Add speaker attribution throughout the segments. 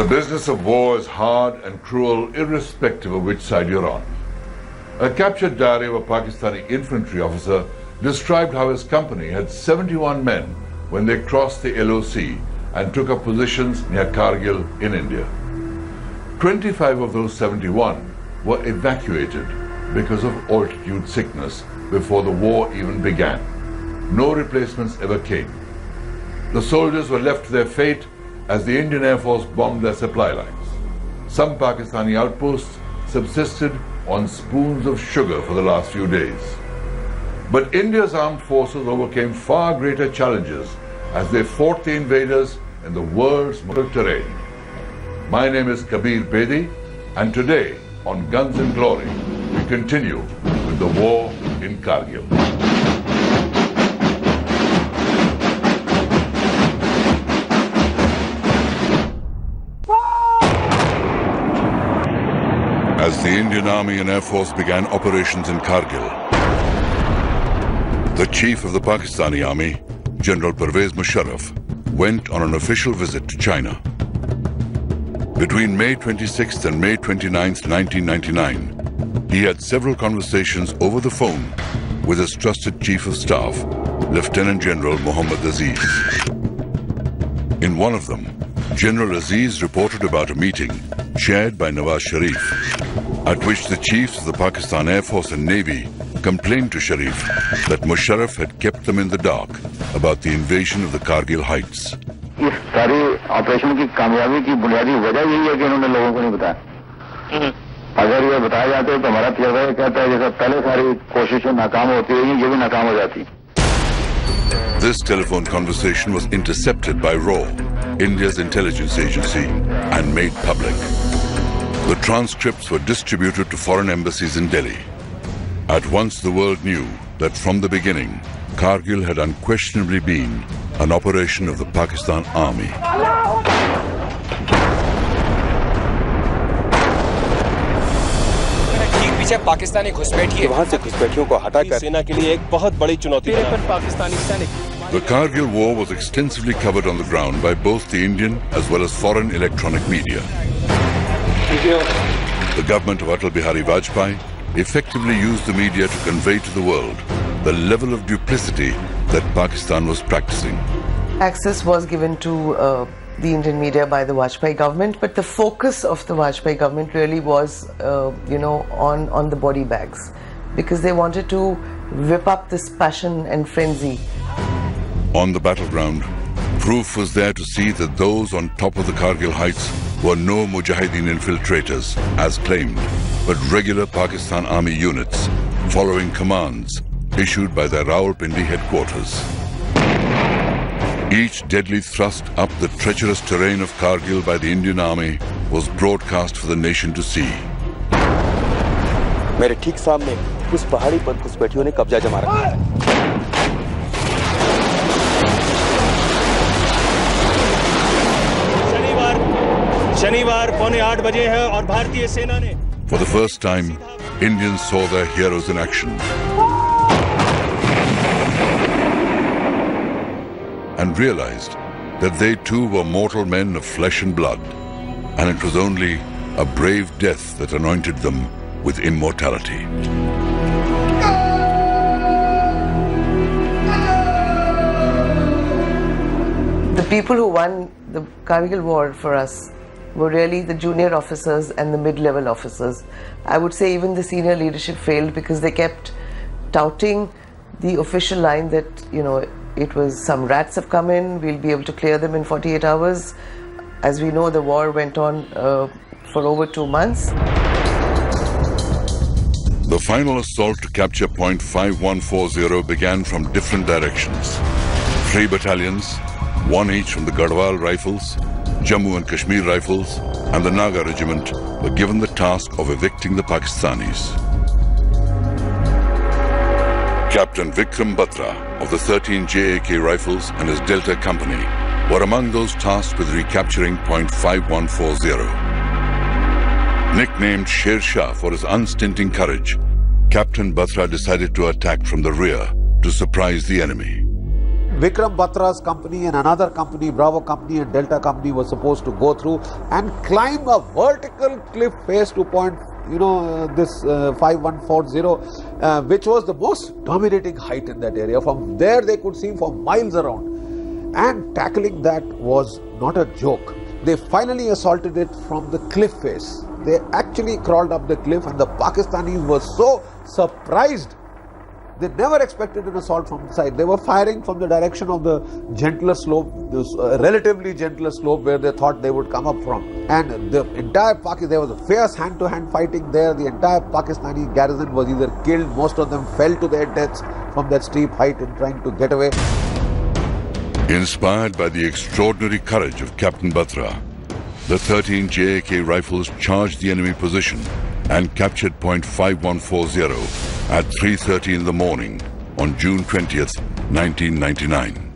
Speaker 1: The business of war is hard and cruel irrespective of which side you're on. A captured diary of a Pakistani infantry officer described how his company had 71 men when they crossed the LOC and took up positions near Kargil in India. 25 of those 71 were evacuated because of altitude sickness before the war even began. No replacements ever came. The soldiers were left to their fate as the Indian Air Force bombed their supply lines. Some Pakistani outposts subsisted on spoons of sugar for the last few days. But India's armed forces overcame far greater challenges as they fought the invaders in the world's most terrain. My name is Kabir Bedi, and today on Guns and Glory, we continue with the war in Kargil. As the Indian Army and Air Force began operations in Kargil, the chief of the Pakistani Army, General Pervez Musharraf, went on an official visit to China. Between May 26th and May 29th, 1999, he had several conversations over the phone with his trusted chief of staff, Lieutenant General Muhammad Aziz. In one of them, General Aziz reported about a meeting chaired by Nawaz Sharif, at which the chiefs of the Pakistan Air Force and Navy complained to Sharif that Musharraf had kept them in the dark about the invasion of the Kargil heights.
Speaker 2: इस सारे operation की कामयाबी की बुनियादी वजह यही है कि इन्होंने लोगों को नहीं बताया। अगर ये बताया जाता है तो हमारा तजर्बा ये कहता है जैसे पहले सारी कोशिशें नाकाम होती रही, ये भी नाकाम हो जाती।
Speaker 1: This telephone conversation was intercepted by RAW, India's intelligence agency, and made public. The transcripts were distributed to foreign embassies in Delhi. At once the world knew that from the beginning, Kargil had unquestionably been an operation of the Pakistan Army.
Speaker 3: ठीक पीछे पाकिस्तानी घुसपैठिए वहां से घुसपैठियों को हटाकर सेना के लिए एक बहुत बड़ी चुनौती है पाकिस्तानी सैनिक।
Speaker 1: The Kargil war was extensively covered on the ground by both the Indian as well as foreign electronic media. The government of Atal Bihari Vajpayee effectively used the media to convey to the world the level of duplicity that Pakistan was practicing.
Speaker 4: Access was given to the Indian media by the Vajpayee government, but the focus of the Vajpayee government really was, on the body bags, because they wanted to whip up this passion and frenzy.
Speaker 1: On the battleground, proof was there to see that those on top of the Kargil heights were no Mujahideen infiltrators, as claimed, but regular Pakistan Army units, following commands issued by their Rawalpindi headquarters. Each deadly thrust up the treacherous terrain of Kargil by the Indian Army was broadcast for the nation to see.
Speaker 5: मेरे ठीक सामने उस पहाड़ी पर घुसपैठियों ने कब्जा जमा रखा है।
Speaker 6: शनिवार 7:45 बजे है और भारतीय सेना ने
Speaker 1: For the first time, Indians saw their heroes in action and realized that they too were mortal men of flesh and blood, and it was only a brave death that anointed them with immortality.
Speaker 4: The people who won the Kargil war for us were really the junior officers and the mid-level officers. I would say even the senior leadership failed because they kept touting the official line that, it was some rats have come in, we'll be able to clear them in 48 hours. As we know, the war went on for over 2 months.
Speaker 1: The final assault to capture point 5140 began from different directions. 3 battalions, 1 each from the Garhwal Rifles, Jammu and Kashmir Rifles, and the Naga Regiment were given the task of evicting the Pakistanis. Captain Vikram Batra of the 13 JAK Rifles and his Delta Company were among those tasked with recapturing point 5140. Nicknamed Sher Shah for his unstinting courage, Captain Batra decided to attack from the rear to surprise the enemy.
Speaker 7: Vikram Batra's company and another company, Bravo company and Delta company, was supposed to go through and climb a vertical cliff face to point, this 5140, which was the most dominating height in that area. From there they could see for miles around, and tackling that was not a joke. They finally assaulted it from the cliff face. They actually crawled up the cliff, and the Pakistanis were so surprised. They never expected an assault from the side. They were firing from the direction of the gentler slope, this relatively gentler slope where they thought they would come up from. And the entire there was a fierce hand-to-hand fighting there. The entire Pakistani garrison was either killed, most of them fell to their deaths from that steep height in trying to get away.
Speaker 1: Inspired by the extraordinary courage of Captain Batra, the 13 JAK rifles charged the enemy position and captured point 5140 at 3:30 in the morning on June 20th, 1999.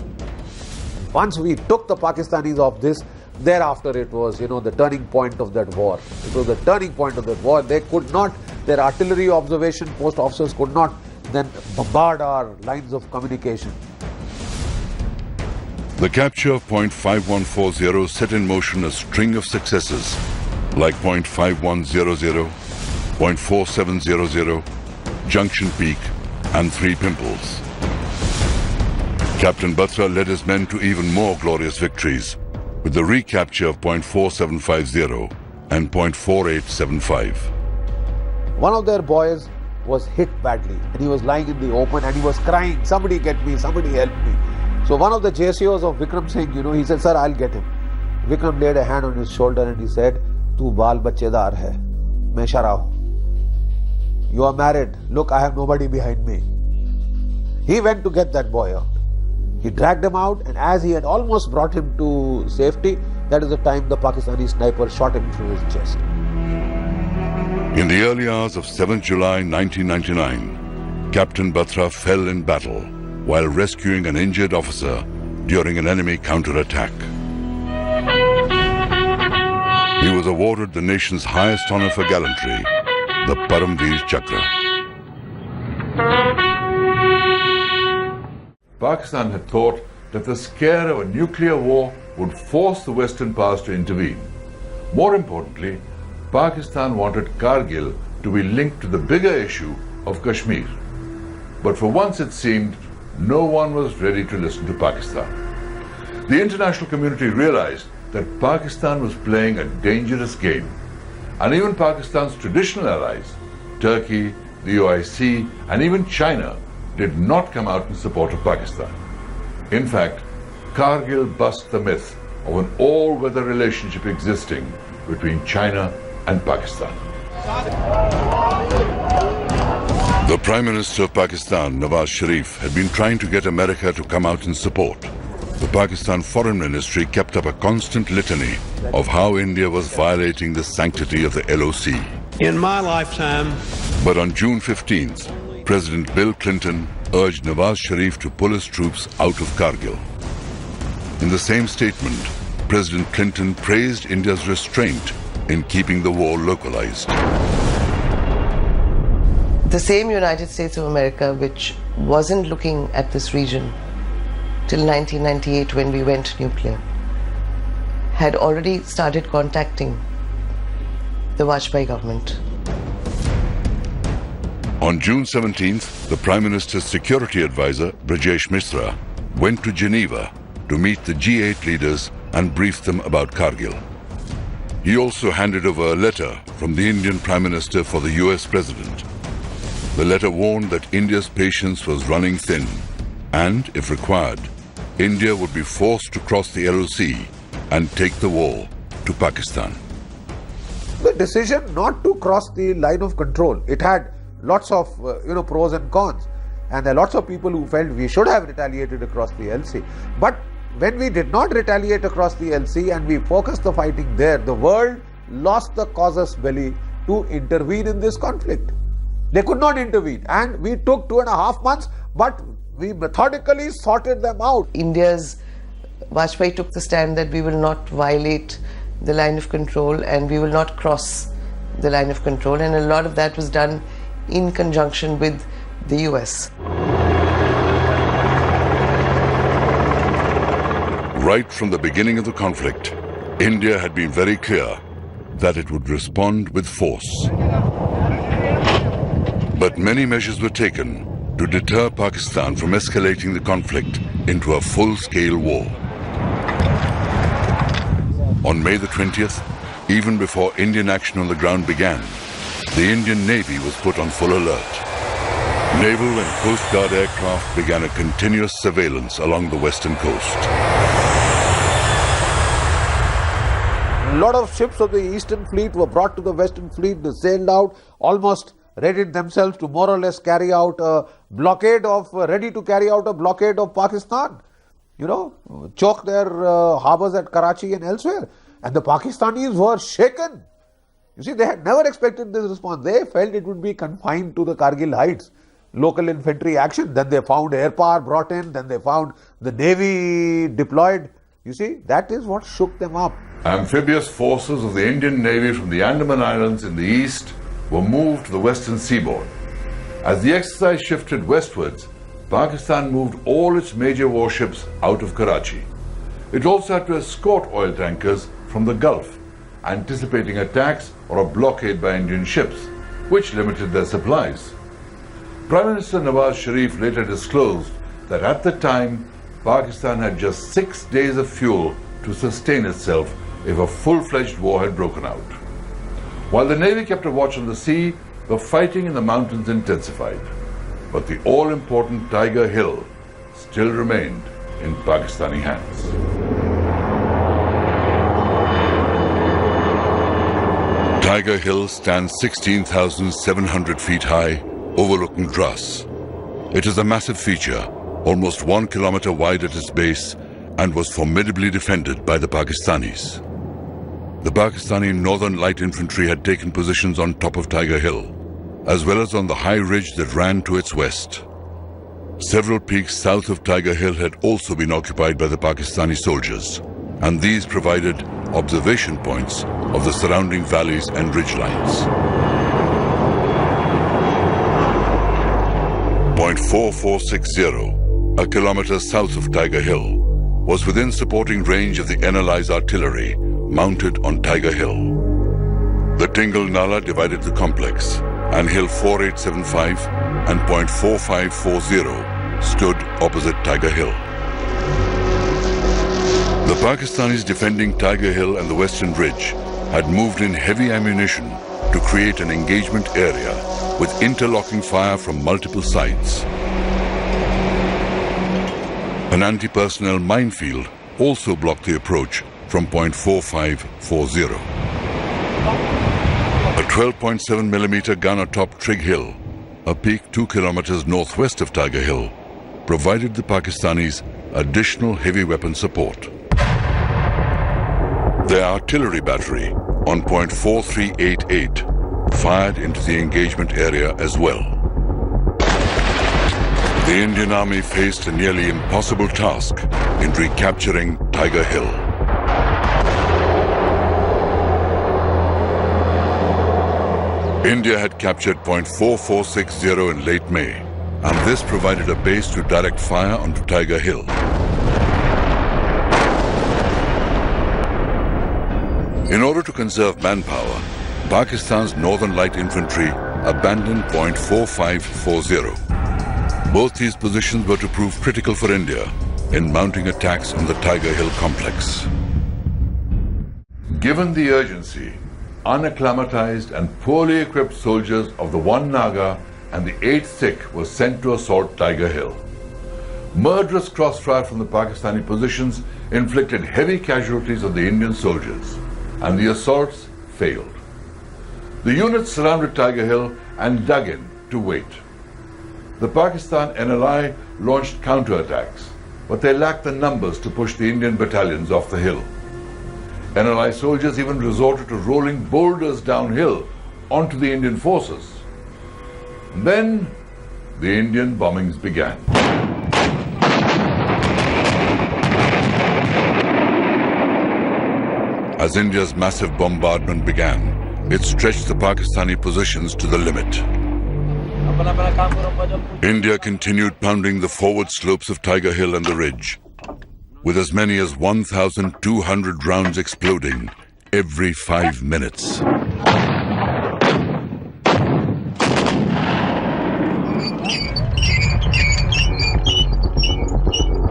Speaker 7: Once we took the Pakistanis off this, thereafter it was, the turning point of that war. It was the turning point of that war. They could not, their artillery observation post officers could not then bombard our lines of communication.
Speaker 1: The capture of point 5140 set in motion a string of successes like point 5100, point 4700, Junction Peak and 3 Pimples. Captain Batra led his men to even more glorious victories with the recapture of point 4750 and point 4875.
Speaker 7: One of their boys was hit badly and he was lying in the open and he was crying, "Somebody get me, somebody help me." So one of the JCOs of Vikram Singh, he said, "Sir, I'll get him." Vikram laid a hand on his shoulder and he said, "Tu baal bachedar hai, main shara hu. You are married. Look, I have nobody behind me." He went to get that boy out. He dragged him out, and as he had almost brought him to safety, that is the time the Pakistani sniper shot him through his chest.
Speaker 1: In the early hours of 7th July 1999, Captain Batra fell in battle while rescuing an injured officer during an enemy counterattack. He was awarded the nation's highest honor for gallantry, the Paramveer Chakra. Pakistan had thought that the scare of a nuclear war would force the Western powers to intervene. More importantly, Pakistan wanted Kargil to be linked to the bigger issue of Kashmir. But for once it seemed no one was ready to listen to Pakistan. The international community realized that Pakistan was playing a dangerous game, and even Pakistan's traditional allies, Turkey, the OIC, and even China, did not come out in support of Pakistan. In fact, Kargil bust the myth of an all-weather relationship existing between China and Pakistan. The Prime Minister of Pakistan, Nawaz Sharif, had been trying to get America to come out in support. The Pakistan Foreign Ministry kept up a constant litany of how India was violating the sanctity of the LOC.
Speaker 6: In my lifetime.
Speaker 1: But on June 15th, President Bill Clinton urged Nawaz Sharif to pull his troops out of Kargil. In the same statement, President Clinton praised India's restraint in keeping the war localized.
Speaker 4: The same United States of America, which wasn't looking at this region till 1998 when we went nuclear, had already started contacting the Vajpayee government.
Speaker 1: On June 17th, the Prime Minister's security advisor, Brajesh Mishra, went to Geneva to meet the G8 leaders and brief them about Kargil. He also handed over a letter from the Indian Prime Minister for the US President. The letter warned that India's patience was running thin and, if required, India would be forced to cross the LOC and take the war to Pakistan.
Speaker 7: The decision not to cross the line of control, it had lots of pros and cons, and there are lots of people who felt we should have retaliated across the LC. But when we did not retaliate across the LC and we focused the fighting there, the world lost the casus belli to intervene in this conflict. They could not intervene, and we took 2.5 months, but we methodically sorted them out.
Speaker 4: India's Vajpayee took the stand that we will not violate the line of control and we will not cross the line of control, and a lot of that was done in conjunction with the US.
Speaker 1: Right from the beginning of the conflict, India had been very clear that it would respond with force. But many measures were taken to deter Pakistan from escalating the conflict into a full-scale war. On May the 20th, even before Indian action on the ground began, the Indian Navy was put on full alert. Naval and Coast Guard aircraft began a continuous surveillance along the western coast.
Speaker 7: A lot of ships of the Eastern Fleet were brought to the Western Fleet. They sailed out, almost readied themselves to more or less carry out a blockade of, ready to carry out a blockade of Pakistan. You know, choke their harbors at Karachi and elsewhere. And the Pakistanis were shaken. You see, they had never expected this response. They felt it would be confined to the Kargil heights. Local infantry action. Then they found air power brought in. Then they found the Navy deployed. You see, that is what shook them up.
Speaker 1: Amphibious forces of the Indian Navy from the Andaman Islands in the east were moved to the western seaboard. As the exercise shifted westwards, Pakistan moved all its major warships out of Karachi. It also had to escort oil tankers from the Gulf, anticipating attacks or a blockade by Indian ships, which limited their supplies. Prime Minister Nawaz Sharif later disclosed that at the time, Pakistan had just 6 days of fuel to sustain itself if a full-fledged war had broken out. While the Navy kept a watch on the sea, the fighting in the mountains intensified. But the all-important Tiger Hill still remained in Pakistani hands. Tiger Hill stands 16,700 feet high, overlooking Dras. It is a massive feature, almost 1 kilometer wide at its base, and was formidably defended by the Pakistanis. The Pakistani Northern Light Infantry had taken positions on top of Tiger Hill, as well as on the high ridge that ran to its west. Several peaks south of Tiger Hill had also been occupied by the Pakistani soldiers, and these provided observation points of the surrounding valleys and ridgelines. Point 4460, a kilometer south of Tiger Hill, was within supporting range of the NLI's artillery mounted on Tiger Hill. The Tingle Nala divided the complex, and Hill 4875 and Point 4540 stood opposite Tiger Hill. The Pakistanis defending Tiger Hill and the Western Ridge had moved in heavy ammunition to create an engagement area with interlocking fire from multiple sides. An anti-personnel minefield also blocked the approach from Point 4540. A 12.7mm gun atop Trig Hill, a peak 2 kilometers northwest of Tiger Hill, provided the Pakistanis additional heavy weapon support. Their artillery battery on Point 4388 fired into the engagement area as well. The Indian Army faced a nearly impossible task in recapturing Tiger Hill. India had captured Point 4460 in late May, and this provided a base to direct fire onto Tiger Hill. In order to conserve manpower, Pakistan's Northern Light Infantry abandoned Point 4540. Both these positions were to prove critical for India in mounting attacks on the Tiger Hill complex. Given the urgency, unacclimatized and poorly equipped soldiers of the 1 Naga and the 8th Sikh were sent to assault Tiger Hill. Murderous crossfire from the Pakistani positions inflicted heavy casualties on the Indian soldiers, and the assaults failed. The units surrounded Tiger Hill and dug in to wait. The Pakistan NLI launched counterattacks, but they lacked the numbers to push the Indian battalions off the hill. NLI soldiers even resorted to rolling boulders downhill onto the Indian forces. Then the Indian bombings began. As India's massive bombardment began, it stretched the Pakistani positions to the limit. India continued pounding the forward slopes of Tiger Hill and the ridge. with as many as 1,200 rounds exploding every 5 minutes.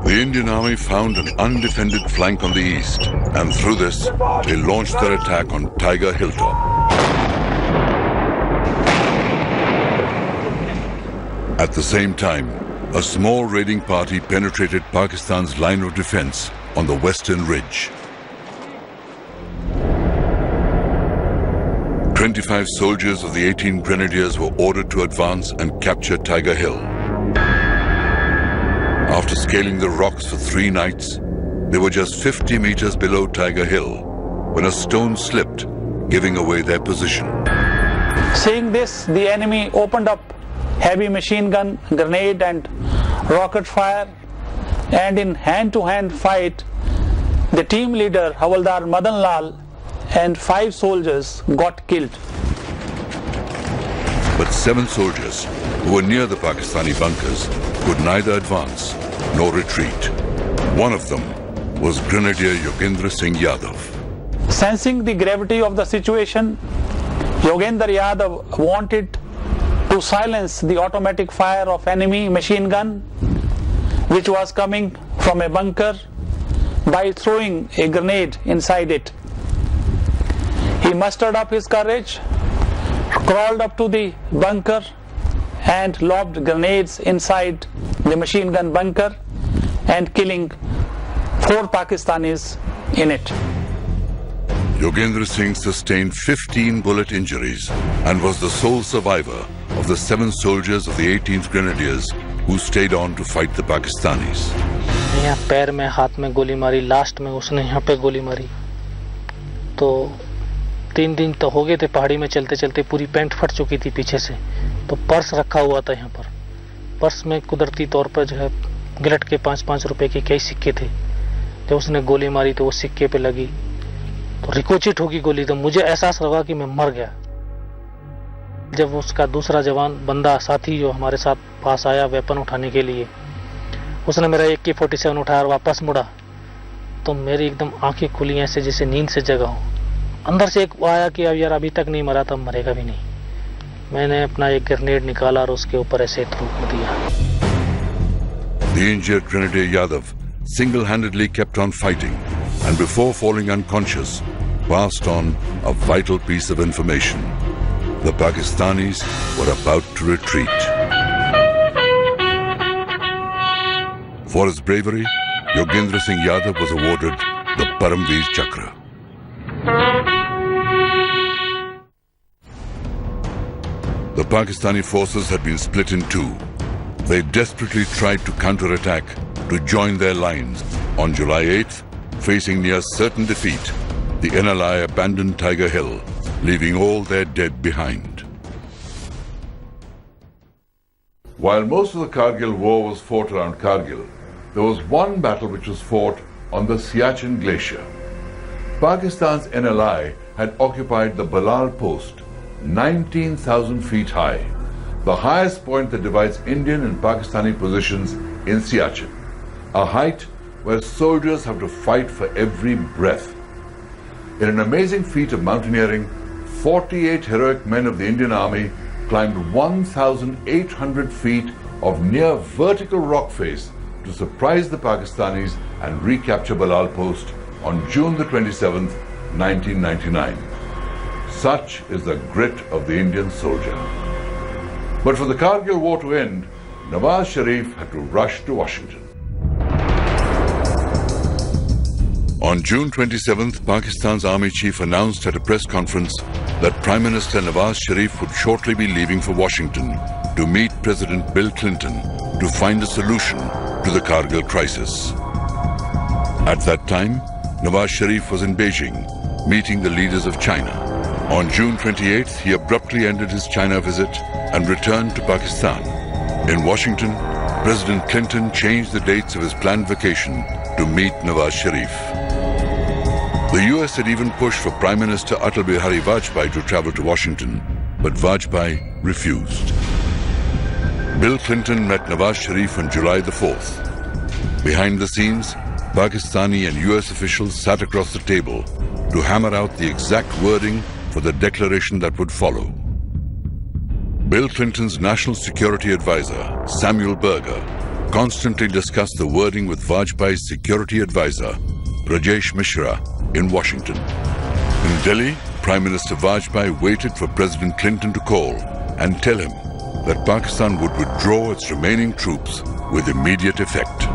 Speaker 1: The Indian Army found an undefended flank on the east, and through this, they launched their attack on Tiger Hilltop. At the same time, a small raiding party penetrated Pakistan's line of defense on the western ridge. 25 soldiers of the 18 Grenadiers were ordered to advance and capture Tiger Hill. After scaling the rocks for 3 nights, they were just 50 meters below Tiger Hill when a stone slipped, giving away their position.
Speaker 8: Seeing this, the enemy opened up heavy machine gun, grenade and rocket fire, and in hand-to-hand fight, the team leader Havaldar Madan Lal and 5 soldiers got killed.
Speaker 1: But 7 soldiers who were near the Pakistani bunkers could neither advance nor retreat. One of them was Grenadier Yogendra Singh Yadav.
Speaker 8: Sensing the gravity of the situation, Yogendra Yadav wanted to silence the automatic fire of enemy machine gun which was coming from a bunker by throwing a grenade inside it. He mustered up his courage, crawled up to the bunker and lobbed grenades inside the machine gun bunker and killing 4 Pakistanis in it.
Speaker 1: Yogendra Singh sustained 15 bullet injuries and was the sole survivor of the 7 soldiers of the 18th Grenadiers who stayed on to fight the Pakistanis.
Speaker 9: यहाँ पैर में हाथ में गोली मारी, last में उसने यहाँ पे गोली मारी। तो 3 दिन तो हो गए थे पहाड़ी में चलते चलते, पूरी पैंट फट चुकी थी पीछे से। तो पर्स रखा हुआ था यहाँ पर, पर्स में कुदरती तौर पर जो है गिलट के 5-5 रुपए के कई सिक्के थे। जब उसने गोली मारी तो वो सिक्के पे लगी तो रिकोचिट होगी गोली, तो मुझे एहसास लगा कि मैं मर गया। जब उसका दूसरा जवान बंदा साथी जो हमारे साथ पास आया वेपन उठाने के लिए, उसने मेरा AK-47 उठाया और वापस मुड़ा, तो मेरी एकदम आंखें खुली ऐसे जैसे नींद से जगा हूँ। अंदर से एक आया कि अब यार अभी तक नहीं मरा तो मरेगा भी नहीं। मैंने अपना एक ग्रेनेड निकाला और उसके ऊपर ऐसे थूक दिया।
Speaker 1: The injured Grenadier Yadav single-handedly kept on fighting and before falling unconscious passed on a vital piece of information. The Pakistanis were about to retreat. For his bravery, Yogendra Singh Yadav was awarded the Paramveer Chakra. The Pakistani forces had been split in 2. They desperately tried to counterattack to join their lines. On July 8th, facing near certain defeat, the NLI abandoned Tiger Hill, leaving all their dead behind. While most of the Kargil war was fought around Kargil, there was one battle which was fought on the Siachen Glacier. Pakistan's NLI had occupied the Balal post, 19,000 feet high, the highest point that divides Indian and Pakistani positions in Siachen, a height where soldiers have to fight for every breath. In an amazing feat of mountaineering, 48 heroic men of the Indian Army climbed 1,800 feet of near vertical rock face to surprise the Pakistanis and recapture Balal post on June the 27th, 1999. Such is the grit of the Indian soldier. But for the Kargil war to end, Nawaz Sharif had to rush to Washington. On June 27th, Pakistan's army chief announced at a press conference that Prime Minister Nawaz Sharif would shortly be leaving for Washington to meet President Bill Clinton to find a solution to the Kargil crisis. At that time, Nawaz Sharif was in Beijing, meeting the leaders of China. On June 28th, he abruptly ended his China visit and returned to Pakistan. In Washington, President Clinton changed the dates of his planned vacation to meet Nawaz Sharif. The US had even pushed for Prime Minister Atal Bihari Vajpayee to travel to Washington, but Vajpayee refused. Bill Clinton met Nawaz Sharif on July the 4th. Behind the scenes, Pakistani and US officials sat across the table to hammer out the exact wording for the declaration that would follow. Bill Clinton's national security advisor, Samuel Berger, constantly discussed the wording with Vajpayee's security advisor, Rajesh Mishra, in Washington. In Delhi, Prime Minister Vajpayee waited for President Clinton to call and tell him that Pakistan would withdraw its remaining troops with immediate effect.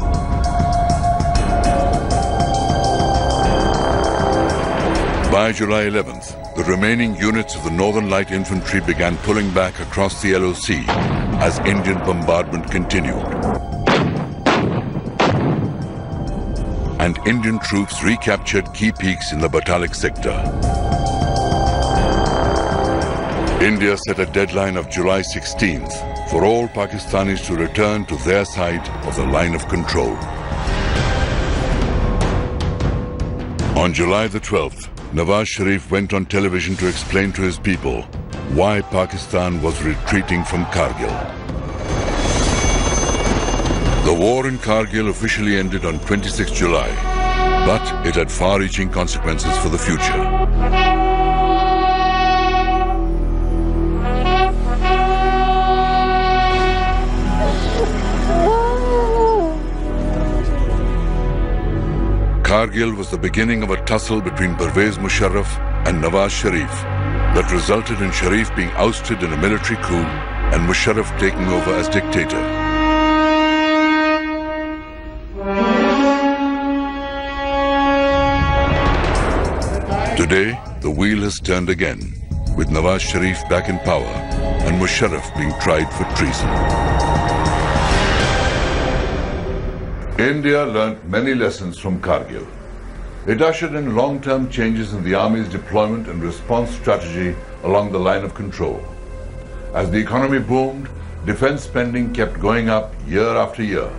Speaker 1: By July 11th, the remaining units of the Northern Light Infantry began pulling back across the LOC as Indian bombardment continued. And Indian troops recaptured key peaks in the Batalik sector. India set a deadline of July 16th for all Pakistanis to return to their side of the line of control. On July the 12th, Nawaz Sharif went on television to explain to his people why Pakistan was retreating from Kargil. The war in Kargil officially ended on 26 July, but it had far-reaching consequences for the future. Kargil was the beginning of a tussle between Pervez Musharraf and Nawaz Sharif that resulted in Sharif being ousted in a military coup and Musharraf taking over as dictator. Today, the wheel has turned again, with Nawaz Sharif back in power and Musharraf being tried for treason. India learnt many lessons from Kargil. It ushered in long-term changes in the army's deployment and response strategy along the line of control. As the economy boomed, defense spending kept going up year after year.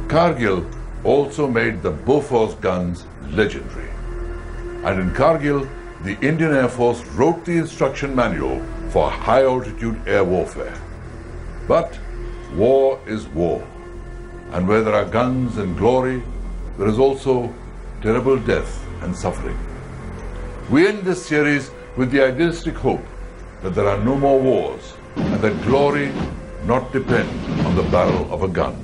Speaker 1: Kargil also made the Bofors guns legendary. And in Kargil, the Indian Air Force wrote the instruction manual for high-altitude air warfare. But war is war. And where there are guns and glory, there is also terrible death and suffering. We end this series with the idealistic hope that there are no more wars and that glory not depend on the barrel of a gun.